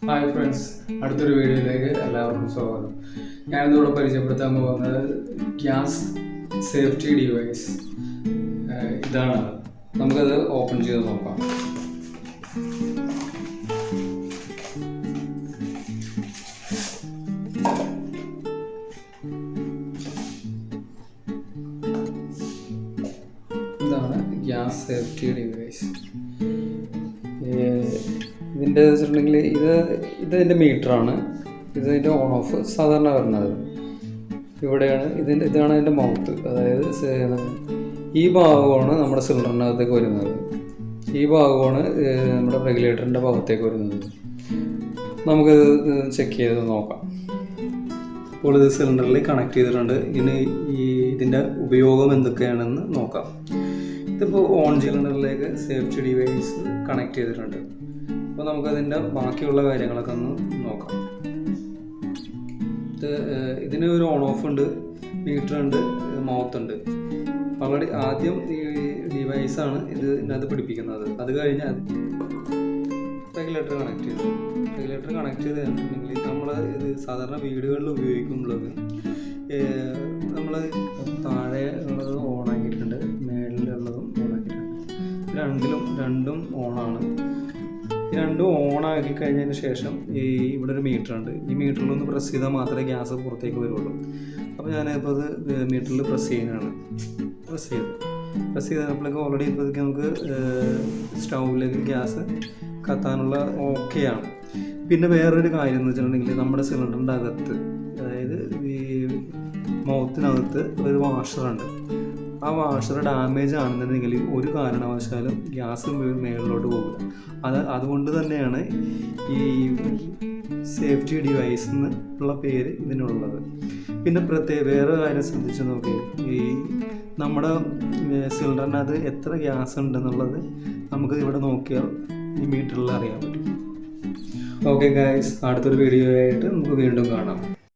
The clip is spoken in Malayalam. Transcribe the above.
ഹായ് ഫ്രണ്ട്സ്, അടുത്തൊരു വീഡിയോയിലേക്ക് എല്ലാവർക്കും സ്വാഗതം. ഞാനിന്നിവിടെ പരിചയപ്പെടുത്താൻ പോകുന്നത് ഗ്യാസ് സേഫ്റ്റി ഡിവൈസ്. ഇതാണ്. നമുക്കത് ഓപ്പൺ ചെയ്ത് നോക്കാം. ഇതാണ് ഗ്യാസ് സേഫ്റ്റി ഡിവൈസ്. ഇതിൻ്റെ വെച്ചിട്ടുണ്ടെങ്കിൽ ഇതിൻ്റെ മീറ്ററാണ്. ഇതിൻ്റെ ഓൺ ഓഫ് സാധാരണ വരുന്നത് ഇവിടെയാണ്. ഇതാണ് അതിൻ്റെ മൗത്ത്. അതായത് ഈ ഭാഗമാണ് നമ്മുടെ സിലിണ്ടറിനകത്തേക്ക് വരുന്നത്. ഈ ഭാഗമാണ് നമ്മുടെ റെഗുലേറ്ററിൻ്റെ ഭാഗത്തേക്ക് വരുന്നത്. നമുക്കിത് ചെക്ക് ചെയ്ത് നോക്കാം. അപ്പോൾ ഇത് സിലിണ്ടറിൽ കണക്ട് ചെയ്തിട്ടുണ്ട്. ഇനി ഇതിൻ്റെ ഉപയോഗം എന്തൊക്കെയാണെന്ന് നോക്കാം. ഇതിപ്പോൾ ഓൺ സിലിണ്ടറിലേക്ക് സേഫ്റ്റി ഡിവൈസ് കണക്ട് ചെയ്തിട്ടുണ്ട്. അപ്പോൾ നമുക്കതിൻ്റെ ബാക്കിയുള്ള കാര്യങ്ങളൊക്കെ ഒന്ന് നോക്കാം. ഇതിന് ഒരു ഓൺ ഓഫ് ഉണ്ട്, മീറ്റർ ഉണ്ട്, മൗത്ത് ഉണ്ട്. ഓൾറെഡി ആദ്യം ഈ ഡിവൈസാണ് ഇതിനകത്ത് പിടിപ്പിക്കുന്നത്. അത് കഴിഞ്ഞ് റെഗുലേറ്റർ കണക്ട് ചെയ്തു. റെഗുലേറ്റർ കണക്ട് ചെയ്ത് കഴിഞ്ഞിട്ടുണ്ടെങ്കിൽ നമ്മൾ ഇത് സാധാരണ വീടുകളിൽ ഉപയോഗിക്കുമ്പോഴത് നമ്മൾ താഴെ ഉള്ളത് ഓണാക്കിയിട്ടുണ്ട്, മേളിലുള്ളതും ഓണാക്കിയിട്ടുണ്ട്. രണ്ടും ഓണാണ്. രണ്ടും ഓണാക്കി കഴിഞ്ഞതിന് ശേഷം ഇവിടെ ഒരു മീറ്റർ ഉണ്ട്. ഈ മീറ്ററിലൊന്ന് പ്രസ് ചെയ്താൽ മാത്രമേ ഗ്യാസ് പുറത്തേക്ക് വരുള്ളൂ. അപ്പോൾ ഞാനിപ്പോൾ അത് മീറ്ററിൽ പ്രസ് ചെയ്യുന്നതാണ്. പ്രസ് ചെയ്തപ്പോഴേക്കും ഓൾറെഡി ഇപ്പോഴേക്ക് നമുക്ക് സ്റ്റൗവിലേക്ക് ഗ്യാസ് കത്താനുള്ള ഓക്കെയാണ്. പിന്നെ വേറൊരു കാര്യം എന്ന് വെച്ചിട്ടുണ്ടെങ്കിൽ നമ്മുടെ സിലിണ്ടറിൻ്റെ അകത്ത്, അതായത് ഈ മൗത്തിനകത്ത് ഒരു വാഷറുണ്ട്. ആ വാഷർ ഡാമേജ് ആണെന്നുണ്ടെങ്കിൽ ഒരു കാരണവശാലും ഗ്യാസ് മേളിലോട്ട് പോകില്ല. അതുകൊണ്ട് തന്നെയാണ് ഈ സേഫ്റ്റി ഡിവൈസ് എന്നുള്ള പേര് ഇതിനുള്ളത്. പിന്നെ വേറെ കാര്യം ശ്രദ്ധിച്ച് നോക്കി, ഈ നമ്മുടെ സിലിണ്ടറിനകത്ത് എത്ര ഗ്യാസ് ഉണ്ടെന്നുള്ളത് നമുക്ക് ഇവിടെ നോക്കിയാൽ ഈ മീറ്ററിൽ അറിയാൻ പറ്റും. ഓക്കെ ഗൈസ്, അടുത്തൊരു വീഡിയോ ആയിട്ട് നമുക്ക് വീണ്ടും കാണാം.